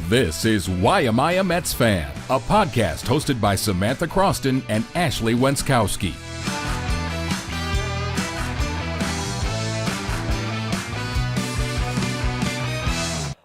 This is Why Am I a Mets Fan? A podcast hosted by Samantha Croston and Ashley Wenskoski.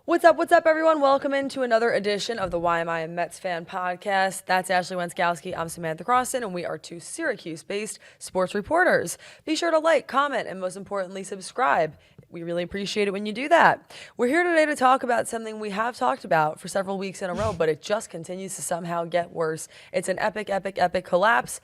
What's up, everyone? Welcome into another edition of the Why Am I a Mets Fan podcast. That's Ashley Wenskoski. I'm Samantha Croston, and we are two Syracuse-based sports reporters. Be sure to like, comment, and most importantly, subscribe. We really appreciate it when you do that. We're here today to talk about something we have talked about for several weeks in a row, but it just continues to somehow get worse. It's an epic collapse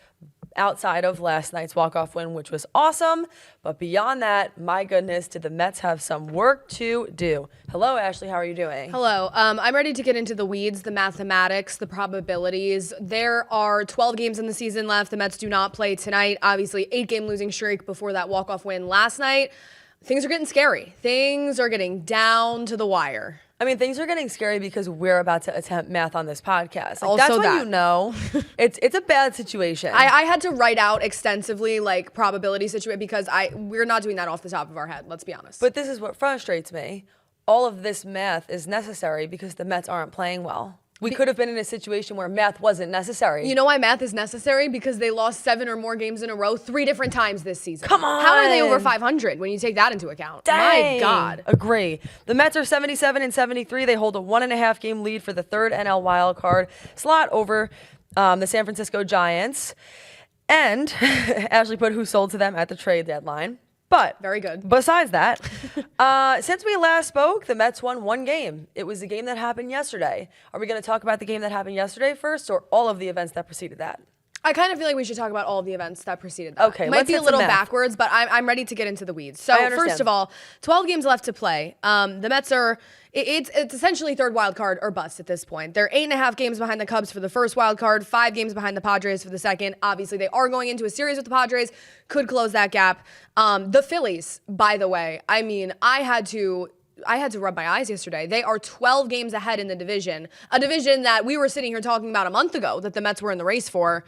outside of last night's walk-off win, which was awesome. But beyond that, my goodness, did the Mets have some work to do. Hello, Ashley. How are you doing? Hello. I'm ready to get into the weeds, the mathematics, the probabilities. There are 12 games in the season left. The Mets do not play tonight. Obviously, 8-game losing streak before that walk-off win last night. Things are getting scary. Things are getting down to the wire. I mean, things are getting scary because we're about to attempt math on this podcast. Also that's that. when you know it's a bad situation. I had to write out extensively like probability situation because we're not doing that off the top of our head. Let's be honest. But this is what frustrates me. All of this math is necessary because the Mets aren't playing well. We could have been in a situation where math wasn't necessary. You know why math is necessary? Because they lost 7 or more games in a row 3 different times this season. Come on! How are they over 500 when you take that into account? Dang. My God. Agree. The Mets are 77 and 73. They hold a 1.5 game lead for the third NL wildcard slot over the San Francisco Giants. And Ashley put who sold to them at the trade deadline. But very good. Besides that, since we last spoke, the Mets won 1 game. It was the game that happened yesterday. Are we going to talk about the game that happened yesterday first, or all of the events that preceded that? I kind of feel like we should talk about all of the events that preceded that. Okay, might be a little math. backwards, but I'm ready to get into the weeds. So first of all, 12 games left to play. The Mets are it's essentially third wild card or bust at this point. They're 8.5 games behind the Cubs for the first wild card, 5 games behind the Padres for the second. Obviously, they are going into a series with the Padres, could close that gap. The Phillies, by the way, I mean, I had to rub my eyes yesterday. They are 12 games ahead in the division, a division that we were sitting here talking about a month ago that the Mets were in the race for.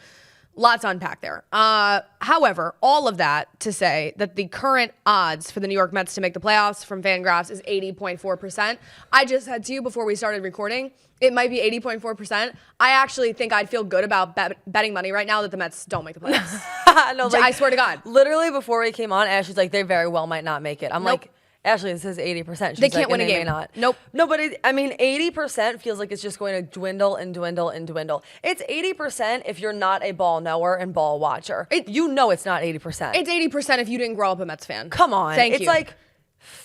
Lots to unpack there. However, all of that to say that the current odds for the New York Mets to make the playoffs from Fangraphs is 80.4%. I just said to you before we started recording, it might be 80.4%. I actually think I'd feel good about betting money right now that the Mets don't make the playoffs. No, I swear to God. Literally before we came on, Ashley's like, they very well might not make it. I'm like, Ashley, this is 80%. She's they can't win a they game. May not. Nope. No, but 80% feels like it's just going to dwindle and dwindle and dwindle. It's 80% if you're not a ball knower and ball watcher. You know it's not 80%. It's 80% if you didn't grow up a Mets fan. Come on. Thank you. It's like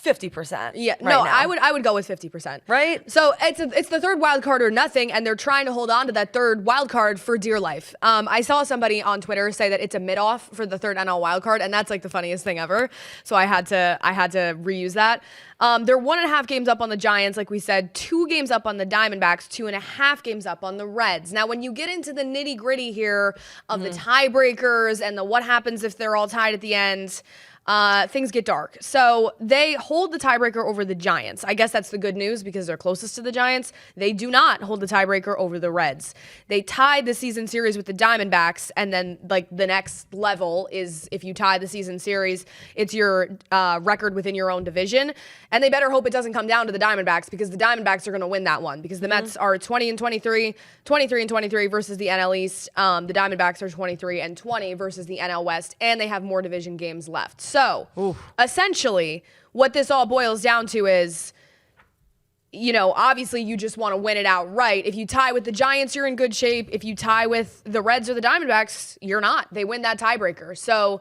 50%. Yeah, right no, now. I would go with 50%. Right? So it's the third wild card or nothing, and they're trying to hold on to that third wild card for dear life. I saw somebody on Twitter say that it's a mid-off for the third NL wild card, and that's like the funniest thing ever. So I had to reuse that. They're 1.5 games up on the Giants, like we said, 2 games up on the Diamondbacks, 2.5 games up on the Reds. Now, when you get into the nitty-gritty here of the tiebreakers and the what happens if they're all tied at the end, things get dark. So they hold the tiebreaker over the Giants. I guess that's the good news because they're closest to the Giants. They do not hold the tiebreaker over the Reds. They tied the season series with the Diamondbacks, and then like the next level is if you tie the season series, it's your record within your own division. And they better hope it doesn't come down to the Diamondbacks because the Diamondbacks are going to win that one because the Mets are 20 and 23, 23 and 23 versus the NL East. The Diamondbacks are 23 and 20 versus the NL West, and they have more division games left. So, essentially, what this all boils down to is, you know, obviously you just want to win it outright. If you tie with the Giants, you're in good shape. If you tie with the Reds or the Diamondbacks, you're not. They win that tiebreaker. So,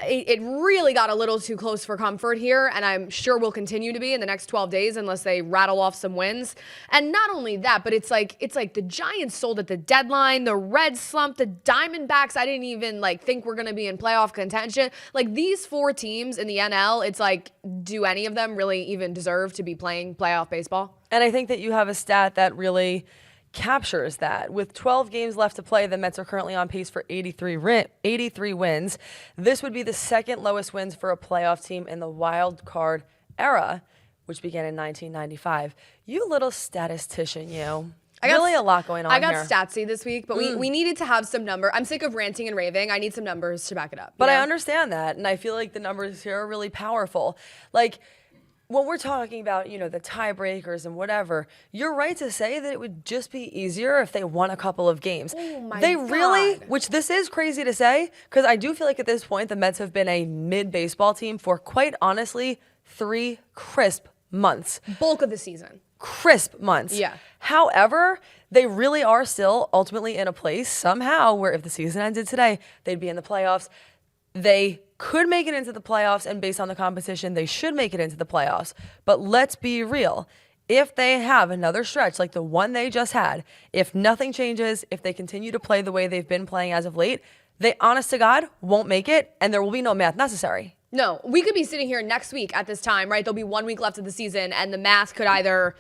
it really got a little too close for comfort here, and I'm sure will continue to be in the next 12 days unless they rattle off some wins. And not only that, but it's like the Giants sold at the deadline, the Reds slumped, the Diamondbacks, I didn't even think we're going to be in playoff contention. Like these 4 teams in the NL, it's like, do any of them really even deserve to be playing playoff baseball? And I think that you have a stat that really captures that. With 12 games left to play, the Mets are currently on pace for 83 wins. This would be the second lowest wins for a playoff team in the wild card era, which began in 1995. You little statistician, you. Really a lot going on here. I got statsy this week, but we needed to have some number. I'm sick of ranting and raving. I need some numbers to back it up. But I understand that, and I feel like the numbers here are really powerful. Like, when we're talking about, the tiebreakers and whatever, you're right to say that it would just be easier if they won a couple of games. Oh my they God. really, which this is crazy to say, because I do feel like at this point the Mets have been a mid-baseball team for quite honestly 3 crisp months. Bulk of the season. Crisp months. Yeah. However, they really are still ultimately in a place somehow where if the season ended today, they'd be in the playoffs. They could make it into the playoffs, and based on the competition, they should make it into the playoffs. But let's be real. If they have another stretch like the one they just had, if nothing changes, if they continue to play the way they've been playing as of late, they, honest to God, won't make it, and there will be no math necessary. No, we could be sitting here next week at this time, right? There'll be 1 week left of the season, and the math could either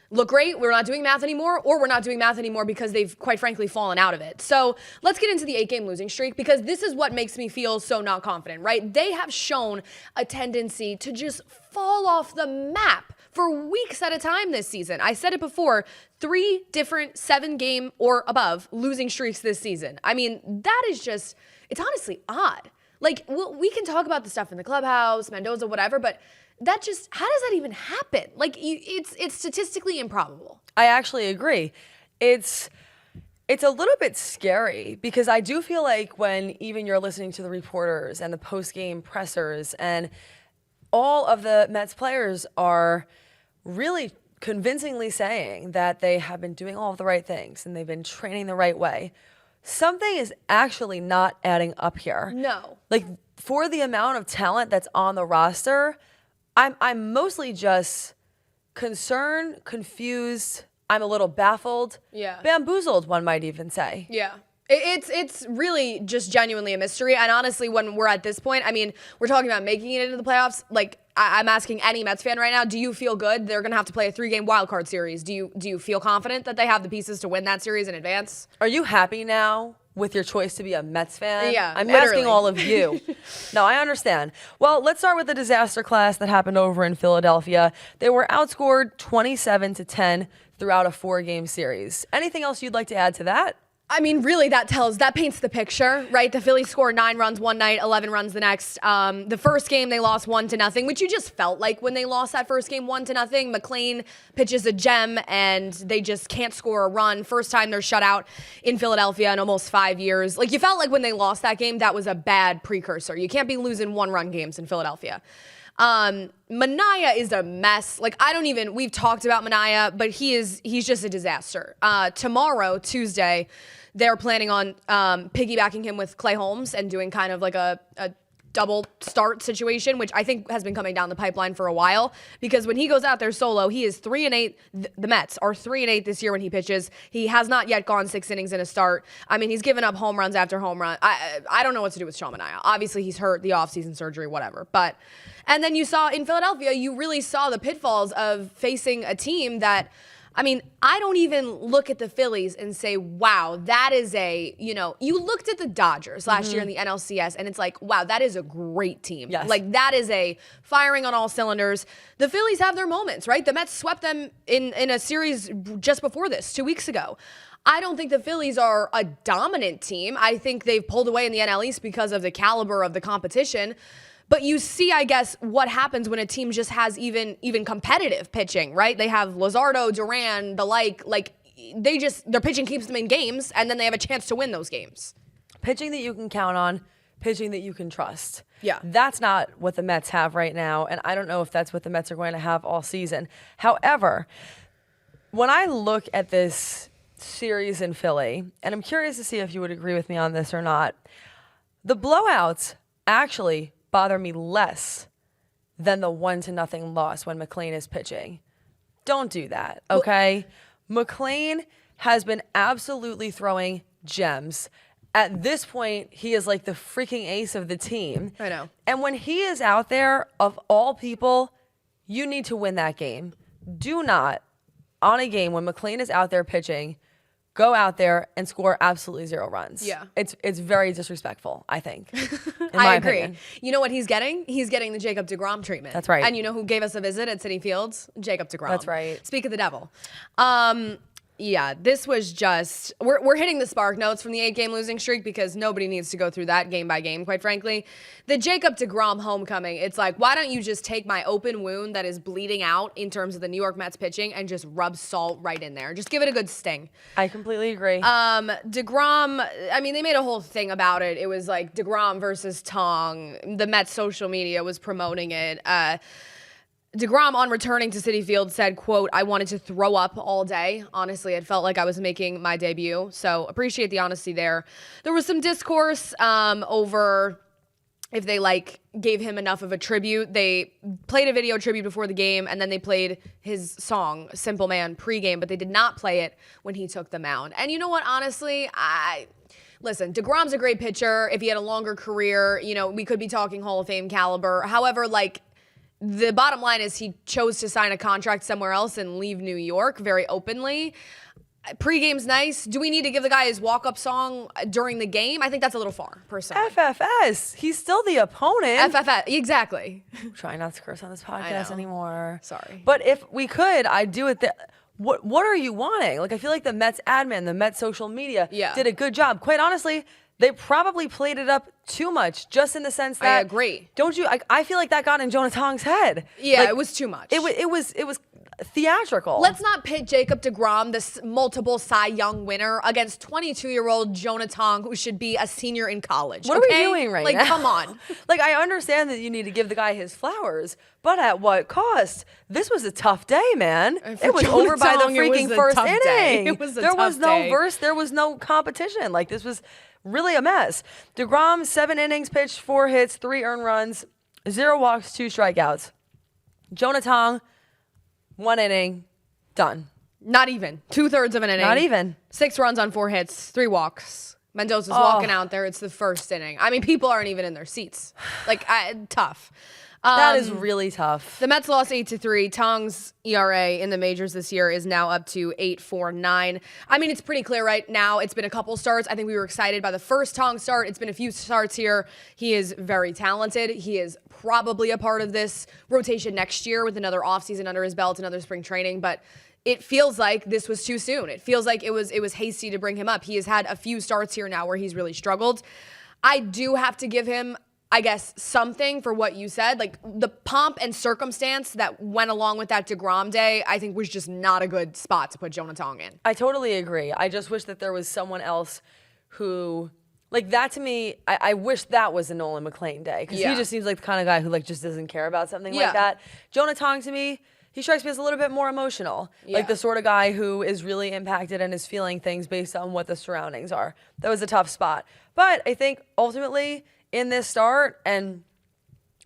look great, we're not doing math anymore, or we're not doing math anymore because they've quite frankly fallen out of it. So let's get into the 8-game losing streak, because this is what makes me feel so not confident, right? They have shown a tendency to just fall off the map for weeks at a time this season. I said it before, 3 different 7-game or above losing streaks this season. I mean, that is just, it's honestly odd. Like, we can talk about the stuff in the clubhouse, Mendoza, whatever, but that just, how does that even happen? Like, it's statistically improbable. I actually agree. It's a little bit scary because I do feel like when even you're listening to the reporters and the post-game pressers and all of the Mets players are really convincingly saying that they have been doing all of the right things and they've been training the right way, something is actually not adding up here. No. Like, for the amount of talent that's on the roster, I'm mostly just concerned, confused. I'm a little baffled. Yeah. Bamboozled, one might even say. Yeah. It's really just genuinely a mystery. And honestly, when we're at this point, I mean, we're talking about making it into the playoffs. Like, I'm asking any Mets fan right now, do you feel good? They're going to have to play a 3-game wild card series. Do you feel confident that they have the pieces to win that series in advance? Are you happy now with your choice to be a Mets fan? Yeah, I'm literally. asking all of you. No, I understand. Well, let's start with the disaster class that happened over in Philadelphia. They were outscored 27-10 throughout a 4-game series. Anything else you'd like to add to that? I mean, really, that paints the picture, right? The Phillies scored 9 runs one night, 11 runs the next. The first game, they lost 1-0, which you just felt like when they lost that first game 1-0. McLean pitches a gem, and they just can't score a run. First time they're shut out in Philadelphia in almost 5 years. Like, you felt like when they lost that game, that was a bad precursor. You can't be losing 1-run games in Philadelphia. Manaea is a mess. Like, we've talked about Manaea, but he's just a disaster. Tomorrow, Tuesday, they're planning on piggybacking him with Clay Holmes and doing kind of like a double start situation, which I think has been coming down the pipeline for a while, because when he goes out there solo, he is 3-8. The Mets are 3-8 this year when he pitches. He has not yet gone 6 innings in a start. I mean, he's given up home runs after home run. I don't know what to do with Sean Manaea. Obviously, he's hurt, the offseason surgery, whatever. And then you saw in Philadelphia, you really saw the pitfalls of facing a team that, I mean, I don't even look at the Phillies and say, wow, that is you looked at the Dodgers last year in the NLCS, and it's like, wow, that is a great team. Yes. Like, that is a firing on all cylinders. The Phillies have their moments, right? The Mets swept them in a series just before this, 2 weeks ago. I don't think the Phillies are a dominant team. I think they've pulled away in the NL East because of the caliber of the competition. But you see, I guess, what happens when a team just has even competitive pitching, right? They have Luzardo, Duran, the like their pitching keeps them in games, and then they have a chance to win those games. Pitching that you can count on, pitching that you can trust. Yeah. That's not what the Mets have right now, and I don't know if that's what the Mets are going to have all season. However, when I look at this series in Philly, and I'm curious to see if you would agree with me on this or not, the blowouts actually bother me less than the 1-0 loss when McLean is pitching. Don't do that, okay? McLean has been absolutely throwing gems. At this point, he is like the freaking ace of the team. I know. And when he is out there, of all people, you need to win that game. Do not, on a game when McLean is out there pitching, go out there and score absolutely 0 runs. Yeah. It's very disrespectful, I think. I agree. Opinion. You know what he's getting? He's getting the Jacob DeGrom treatment. That's right. And you know who gave us a visit at Citi Fields? Jacob DeGrom. That's right. Speak of the devil. Yeah, this was just we're hitting the spark notes from the 8-game losing streak because nobody needs to go through that game by game, quite frankly. The Jacob DeGrom homecoming, it's like, why don't you just take my open wound that is bleeding out in terms of the New York Mets pitching and just rub salt right in there? Just give it a good sting. I completely agree. DeGrom, I mean, they made a whole thing about it. It was like DeGrom versus Tong. The Mets social media was promoting it. DeGrom, on returning to Citi Field, said, quote, "I wanted to throw up all day. Honestly, it felt like I was making my debut." So appreciate the honesty there. There was some discourse over if they gave him enough of a tribute. They played a video tribute before the game, and then they played his song, Simple Man, pregame, but they did not play it when he took the mound. And you know what, honestly, listen, DeGrom's a great pitcher. If he had a longer career, we could be talking Hall of Fame caliber. However, the bottom line is he chose to sign a contract somewhere else and leave New York very openly. Pre-game's nice. Do we need to give the guy his walk-up song during the game? I think that's a little far, personally. FFS. He's still the opponent. FFS, exactly. I'm trying not to curse on this podcast anymore. Sorry. But if we could, I'd do it. What are you wanting? I feel like the Mets admin, the Mets social media did a good job. Quite honestly, they probably played it up too much, just in the sense that I agree. Don't you? I feel like that got in Jonah Tong's head. Yeah, it was too much. It was theatrical. Let's not pit Jacob DeGrom, this multiple Cy Young winner, against 22-year-old Jonah Tong, who should be a senior in college. What are we doing right now? Come on. I understand that you need to give the guy his flowers, but at what cost? This was a tough day, man. It was Jonah over by the Tong, it was freaking a first tough day. inning. It was a There was tough no day. verse. There was no competition. This was really a mess. DeGrom, 7 innings pitched, 4 hits, 3 earned runs, 0 walks, 2 strikeouts. Jonah Tong, 1 inning, done. Not even. 2/3 of an inning. Not even. 6 runs on 4 hits, 3 walks. Mendoza's walking out there. It's the first inning. I mean, people aren't even in their seats. Tough. That is really tough. The Mets lost 8-3. Tong's ERA in the majors this year is now up to 8.49. I mean, it's pretty clear right now. It's been a couple starts. I think we were excited by the first Tong start. It's been a few starts here. He is very talented. He is probably a part of this rotation next year with another offseason under his belt, another spring training. But it feels like this was too soon. It feels like it was hasty to bring him up. He has had a few starts here now where he's really struggled. I do have to give him, I guess, something for what you said. The pomp and circumstance that went along with that DeGrom day, I think was just not a good spot to put Jonah Tong in. I totally agree. I just wish that there was someone else who, that to me, I wish that was a Nolan McLean day. Because he just seems like the kind of guy who, just doesn't care about something like that. Jonah Tong, to me, he strikes me as a little bit more emotional. The sort of guy who is really impacted and is feeling things based on what the surroundings are. That was a tough spot. But I think, ultimately, in this start, and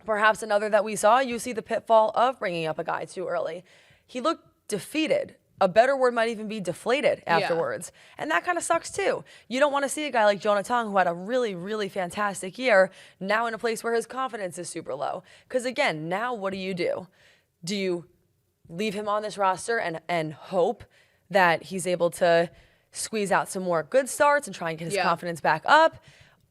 perhaps another that we saw, you see the pitfall of bringing up a guy too early. He looked defeated. A better word might even be deflated afterwards. And that kind of sucks too. You don't want to see a guy like Jonah Tong, who had a really, really fantastic year, now in a place where his confidence is super low. Because again, now what do? Do you leave him on this roster and hope that he's able to squeeze out some more good starts and try and get his confidence back up?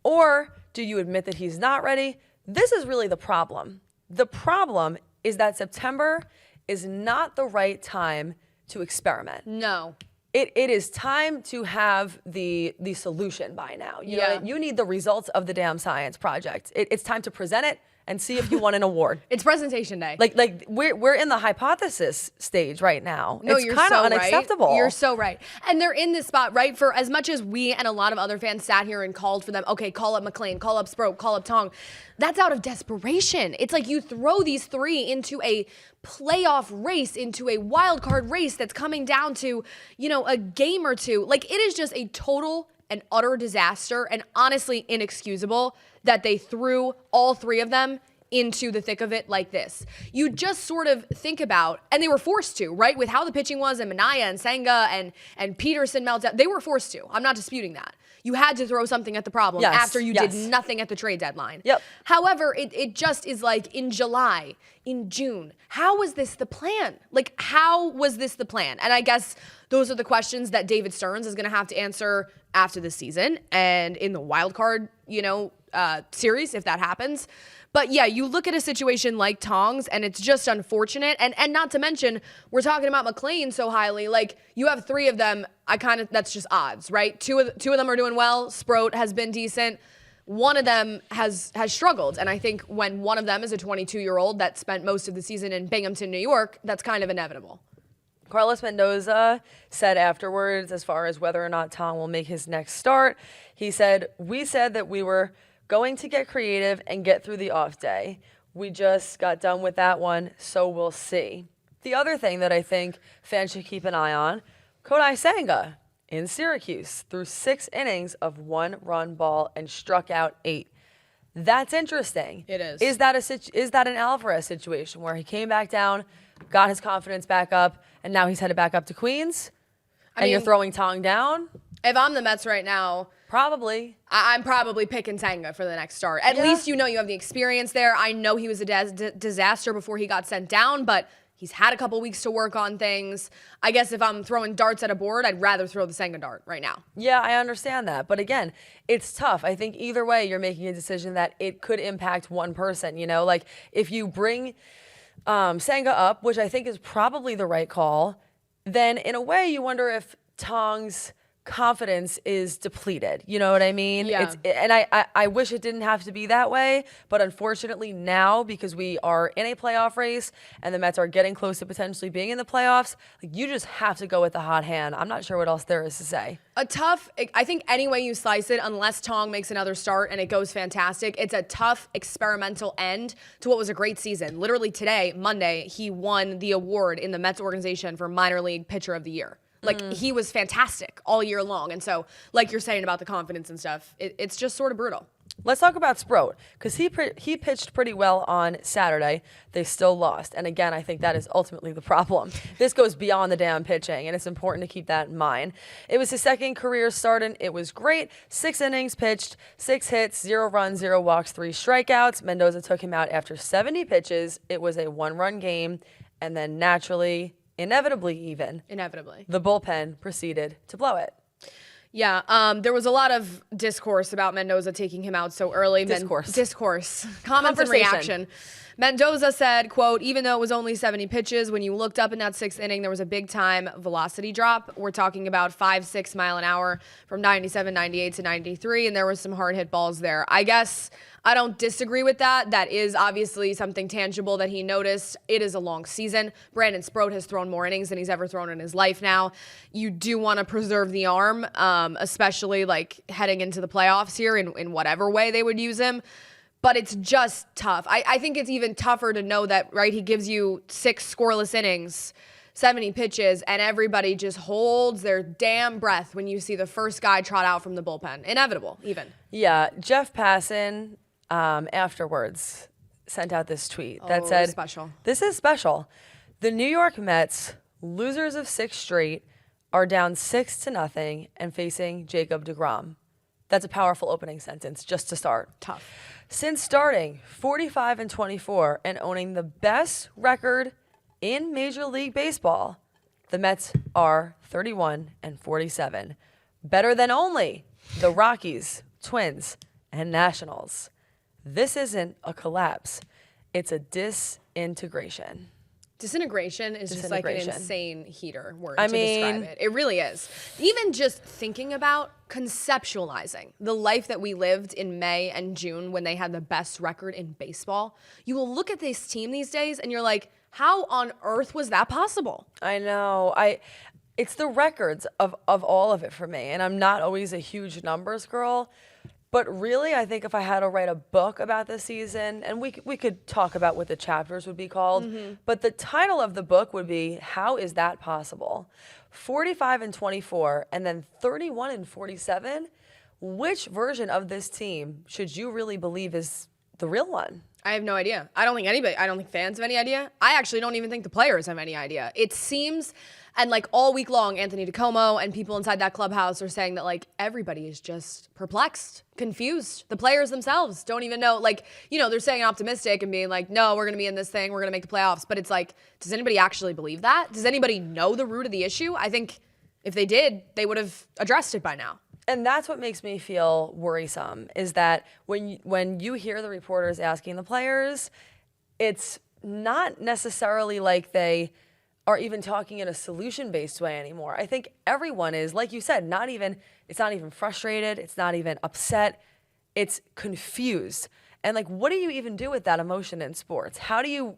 Or do you admit that he's not ready? This is really the problem. The problem is that September is not the right time to experiment. No. It is time to have the solution by now. You need the results of the damn science project. It's time to present it and see if you won an award. It's presentation day. We're in the hypothesis stage right now. No, it's you're kind of so unacceptable. Right. You're so right. And they're in this spot, right? For as much as we and a lot of other fans sat here and called for them, okay, call up McLean, call up Sproat, call up Tong. That's out of desperation. It's like you throw these 3 into a playoff race, into a wild card race that's coming down to, a game or two. It is just a total and utter disaster, and honestly inexcusable that they threw all 3 of them into the thick of it like this. You just sort of think about, and they were forced to, right? With how the pitching was, and Minaya and Senga and Peterson Meltdown, they were forced to. I'm not disputing that. You had to throw something at the problem after you did nothing at the trade deadline. Yep. However, it just is in July, in June, how was this the plan? How was this the plan? And I guess those are the questions that David Stearns is going to have to answer after the season and in the wild card, series, if that happens. But yeah, you look at a situation like Tong's and it's just unfortunate. And not to mention, we're talking about McLean so highly. Like, you have 3 of them. That's just odds, right? Two of them are doing well. Sproat has been decent. One of them has struggled. And I think when one of them is a 22-year-old that spent most of the season in Binghamton, New York, that's kind of inevitable. Carlos Mendoza said afterwards, as far as whether or not Tong will make his next start, he said, "We said that we were going to get creative and get through the off day. We just got done with that one, so we'll see." The other thing that I think fans should keep an eye on, Kodai Senga in Syracuse threw 6 innings of 1-run ball and struck out 8. That's interesting. It is. Is that an Alvarez situation where he came back down, got his confidence back up, and now he's headed back up to Queens? And you're throwing Tong down? If I'm the Mets right now, Probably. I'm probably picking Senga for the next start. At least you have the experience there. I know he was a disaster before he got sent down, but he's had a couple weeks to work on things. I guess if I'm throwing darts at a board, I'd rather throw the Senga dart right now. Yeah, I understand that. But again, it's tough. I think either way, you're making a decision that it could impact one person. Like if you bring Senga up, which I think is probably the right call, then in a way you wonder if Tong's confidence is depleted. You know what I mean? Yeah. And I wish it didn't have to be that way, but unfortunately now, because we are in a playoff race and the Mets are getting close to potentially being in the playoffs, like, you just have to go with the hot hand. I'm not sure what else there is to say. I think any way you slice it, unless Tong makes another start and it goes fantastic, it's a tough experimental end to what was a great season. Literally today, Monday, he won the award in the Mets organization for Minor League Pitcher of the Year. Like, he was fantastic all year long. And so, like you're saying about the confidence and stuff, it's just sort of brutal. Let's talk about Sproat, because he pitched pretty well on Saturday. They still lost. And again, I think that is ultimately the problem. This goes beyond the damn pitching, and it's important to keep that in mind. It was his second career start, and it was great. 6 innings pitched, 6 hits, 0 runs, 0 walks, 3 strikeouts. Mendoza took him out after 70 pitches. It was a 1-run game, and then inevitably, the bullpen proceeded to blow it. Yeah, there was a lot of discourse about Mendoza taking him out so early. Discourse. Comments and reaction. Mendoza said, quote, "Even though it was only 70 pitches, when you looked up in that 6th inning, there was a big-time velocity drop. We're talking about 5-6 mile an hour from 97, 98 to 93, and there was some hard-hit balls there." I guess I don't disagree with that. That is obviously something tangible that he noticed. It is a long season. Brandon Sproat has thrown more innings than he's ever thrown in his life now. You do want to preserve the arm, especially like heading into the playoffs here in whatever way they would use him. But it's just tough. I think it's even tougher to know that, right, he gives you 6 scoreless innings, 70 pitches, and everybody just holds their damn breath when you see the first guy trot out from the bullpen. Inevitable, even. Yeah, Jeff Passan afterwards sent out this tweet that said, special. "This is special. The New York Mets, losers of 6 straight, are down 6-0 and facing Jacob DeGrom." That's a powerful opening sentence just to start. Tough. Since starting 45-24 and owning the best record in Major League Baseball, the Mets are 31-47, better than only the Rockies, Twins, and Nationals. This isn't a collapse. It's a disintegration. Disintegration is just like an insane heater word to describe it. It really is. Even just thinking about conceptualizing the life that we lived in May and June when they had the best record in baseball, you will look at this team these days and you're like, how on earth was that possible? I know. It's the records of all of it for me. And I'm not always a huge numbers girl. But really, I think if I had to write a book about this season, and we could talk about what the chapters would be called, but the title of the book would be, How Is That Possible? 45-24 and then 31-47. Which version of this team should you really believe is the real one? I have no idea. I don't think fans have any idea. I actually don't even think the players have any idea. It seems, and like all week long, Anthony DeComo and people inside that clubhouse are saying that like everybody is just perplexed, confused. The players themselves don't even know. Like, they're saying optimistic and being like, no, we're going to be in this thing. We're going to make the playoffs. But it's like, does anybody actually believe that? Does anybody know the root of the issue? I think if they did, they would have addressed it by now. And that's what makes me feel worrisome, is that when you hear the reporters asking the players, it's not necessarily like they are even talking in a solution-based way anymore. I think everyone is, like you said, it's not even frustrated, it's not even upset, it's confused. And like, what do you even do with that emotion in sports? How do you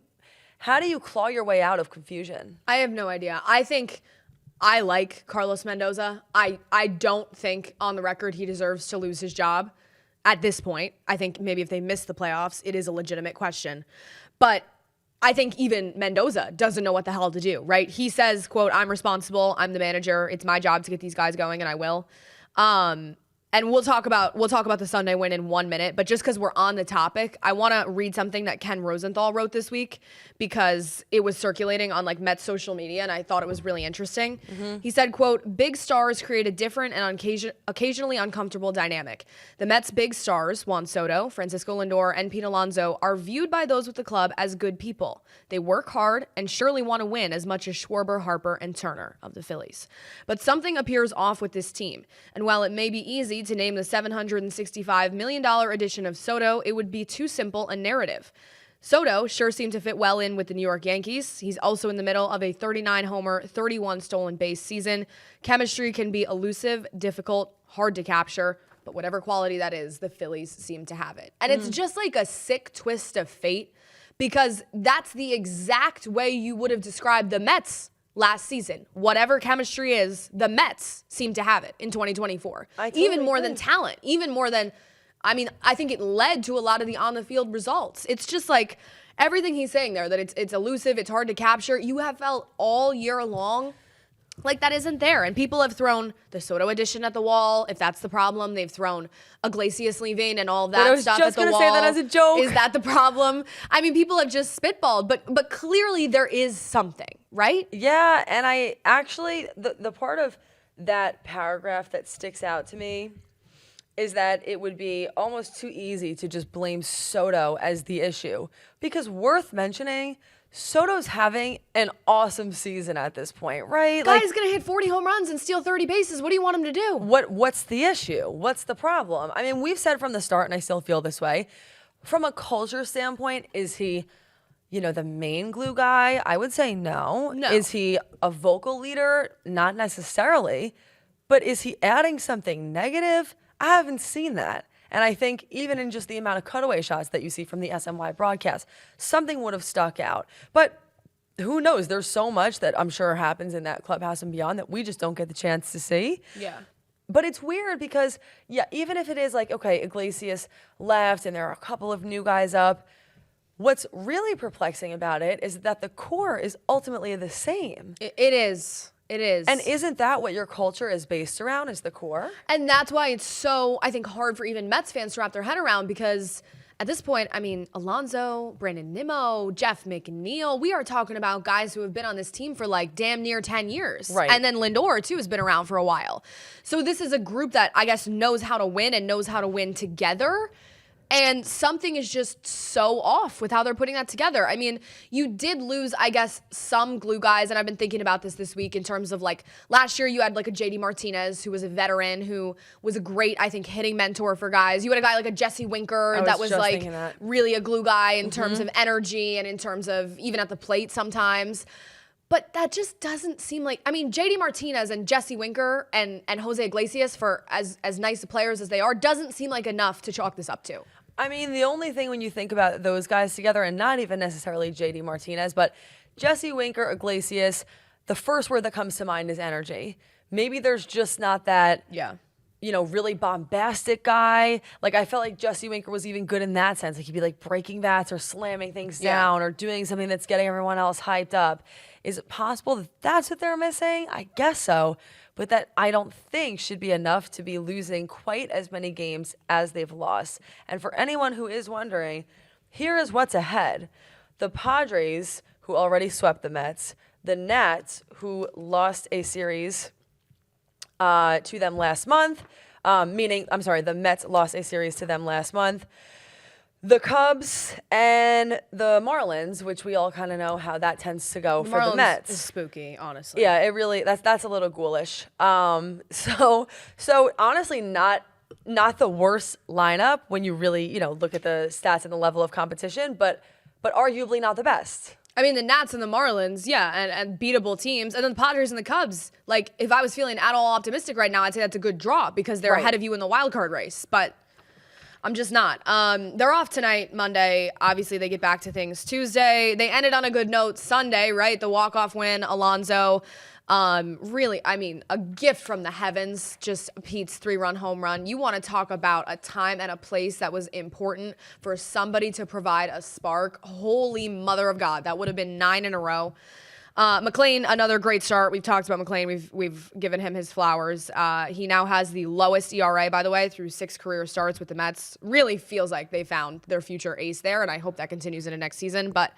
claw your way out of confusion? I have no idea. I think I like Carlos Mendoza. I don't think on the record he deserves to lose his job at this point. I think maybe if they miss the playoffs, it is a legitimate question. But I think even Mendoza doesn't know what the hell to do, right? He says, quote, "I'm responsible. I'm the manager. It's my job to get these guys going, and I will." And we'll talk about the Sunday win in 1 minute, but just because we're on the topic, I want to read something that Ken Rosenthal wrote this week because it was circulating on like Mets social media, and I thought it was really interesting. He said, quote, "Big stars create a different and occasionally uncomfortable dynamic. The Mets' big stars, Juan Soto, Francisco Lindor, and Pete Alonso, are viewed by those with the club as good people. They work hard and surely want to win as much as Schwarber, Harper, and Turner of the Phillies. But something appears off with this team, and while it may be easy to name the $765 million addition of Soto, it would be too simple a narrative. Soto sure seemed to fit well in with the New York Yankees. He's also in the middle of a 39-homer, 31 stolen base season. Chemistry can be elusive, difficult, hard to capture, but whatever quality that is, the Phillies seem to have it." And it's just like a sick twist of fate, because that's the exact way you would have described the Mets last season. Whatever chemistry is, the Mets seem to have it in 2024. Even more than talent, even more than, I think it led to a lot of the on-the-field results. It's just like everything he's saying there, that it's elusive, it's hard to capture. You have felt all year long like that isn't there. And people have thrown the Soto addition at the wall. If that's the problem, they've thrown Iglesias leaving and all that stuff at the wall. I was just going to say that as a joke. Is that the problem? People have just spitballed, but clearly there is something, right? Yeah, and I actually, the part of that paragraph that sticks out to me is that it would be almost too easy to just blame Soto as the issue. Because worth mentioning, Soto's having an awesome season at this point, right? Guy's going to hit 40 home runs and steal 30 bases. What do you want him to do? What's the issue? What's the problem? We've said from the start, and I still feel this way, from a culture standpoint, is he, the main glue guy? I would say no. Is he a vocal leader? Not necessarily. But is he adding something negative? I haven't seen that. And I think even in just the amount of cutaway shots that you see from the SNY broadcast, something would have stuck out. But who knows? There's so much that I'm sure happens in that clubhouse and beyond that we just don't get the chance to see. Yeah. But it's weird because, even if it is like, okay, Iglesias left and there are a couple of new guys up, what's really perplexing about it is that the core is ultimately the same. It is. It is. And isn't that what your culture is based around, is the core? And that's why it's so, I think, hard for even Mets fans to wrap their head around, because at this point, Alonso, Brandon Nimmo, Jeff McNeil, we are talking about guys who have been on this team for like damn near 10 years. Right. And then Lindor, too, has been around for a while. So this is a group that I guess knows how to win and knows how to win together. And something is just so off with how they're putting that together. You did lose, I guess, some glue guys, and I've been thinking about this week in terms of like last year you had like a JD Martinez who was a veteran who was a great, I think, hitting mentor for guys. You had a guy like a Jesse Winker that was like really a glue guy in terms of energy and in terms of even at the plate sometimes. But that just doesn't seem like, JD Martinez and Jesse Winker and Jose Iglesias, for as nice players as they are, doesn't seem like enough to chalk this up to. The only thing when you think about those guys together, and not even necessarily JD Martinez, but Jesse Winker, Iglesias, the first word that comes to mind is energy. Maybe there's just not that, really bombastic guy. Like, I felt like Jesse Winker was even good in that sense. Like, he'd be like breaking bats or slamming things down or doing something that's getting everyone else hyped up. Is it possible that that's what they're missing? I guess so. But that I don't think should be enough to be losing quite as many games as they've lost. And for anyone who is wondering, here is what's ahead. The Padres, who already swept the Mets, the Nats, who lost a series to them last month, the Mets lost a series to them last month. the Cubs and the Marlins, which we all kind of know how that tends to go for the Mets. Is spooky, honestly. Yeah, it really that's a little ghoulish. So honestly, not the worst lineup when you really look at the stats and the level of competition, but arguably not the best. I mean, the Nats and the Marlins, yeah, and beatable teams. And then the Padres and the Cubs. Like, if I was feeling at all optimistic right now, I'd say that's a good draw because they're ahead of you in the wild card race. But I'm just not. They're off tonight, Monday. Obviously, they get back to things Tuesday. They ended on a good note Sunday, right? The walk-off win, Alonso. Really, I mean, a gift from the heavens, just Pete's 3-run home run. You want to talk about a time and a place that was important for somebody to provide a spark. Holy mother of God, that would have been 9 in a row. McLean, another great start. We've talked about McLean. We've given him his flowers. He now has the lowest ERA, by the way, through 6 career starts with the Mets. Really feels like they found their future ace there, and I hope that continues into next season. But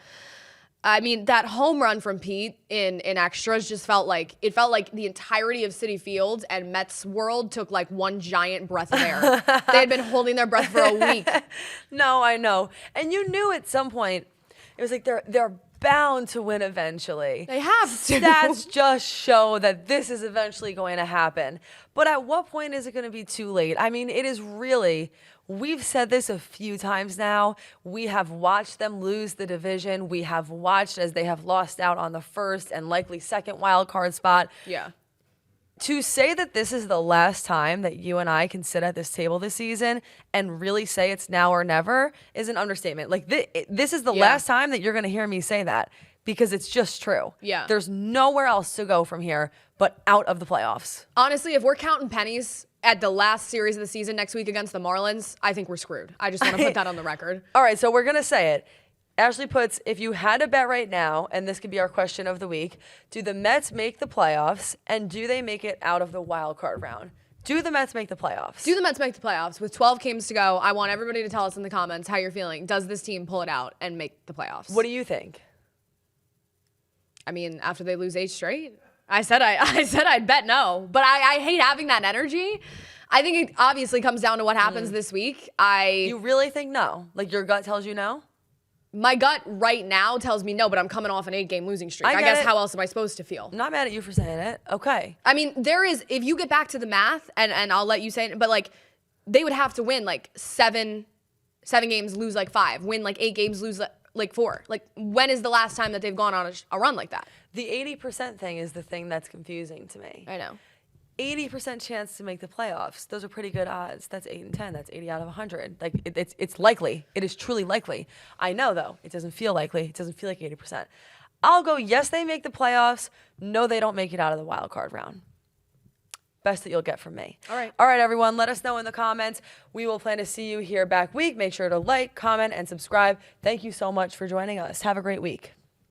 I mean, that home run from Pete in extras just felt like the entirety of Citi Field and Mets world took like one giant breath of air. They had been holding their breath for a week. No, I know. And you knew at some point, it was like they're bound to win eventually. They have to. Stats just show that this is eventually going to happen. But at what point is it going to be too late? I mean, it is really... We've said this a few times now. We have watched them lose the division. We have watched as they have lost out on the first and likely second wild card spot. Yeah. To say that this is the last time that you and I can sit at this table this season and really say it's now or never is an understatement. Like this is the last time that you're going to hear me say that because it's just true. Yeah. There's nowhere else to go from here but out of the playoffs. Honestly, if we're counting pennies at the last series of the season next week against the Marlins, I think we're screwed. I just want to put that on the record. All right, so we're going to say it. Ashley puts, if you had to bet right now, and this could be our question of the week, do the Mets make the playoffs, and do they make it out of the wild card round? Do the Mets make the playoffs? Do the Mets make the playoffs? With 12 games to go, I want everybody to tell us in the comments how you're feeling. Does this team pull it out and make the playoffs? What do you think? I mean, after they lose 8 straight? I said I'd bet no, but I hate having that energy. I think it obviously comes down to what happens this week. You really think no? Like your gut tells you no? My gut right now tells me no, but I'm coming off an 8-game losing streak. I guess how else am I supposed to feel? I'm not mad at you for saying it. Okay. I mean, if you get back to the math, and I'll let you say it, but like they would have to win like 7 games, lose like 5, win like 8 games, lose like 4. Like when is the last time that they've gone on a run like that? The 80% thing is the thing that's confusing to me. I know. 80% chance to make the playoffs. Those are pretty good odds. That's 8 and 10. That's 80 out of 100. Like it's likely. It is truly likely. I know though. It doesn't feel likely. It doesn't feel like 80%. I'll go yes, they make the playoffs. No, they don't make it out of the wild card round. Best that you'll get from me. All right. All right, everyone. Let us know in the comments. We will plan to see you here back week. Make sure to like, comment, and subscribe. Thank you so much for joining us. Have a great week.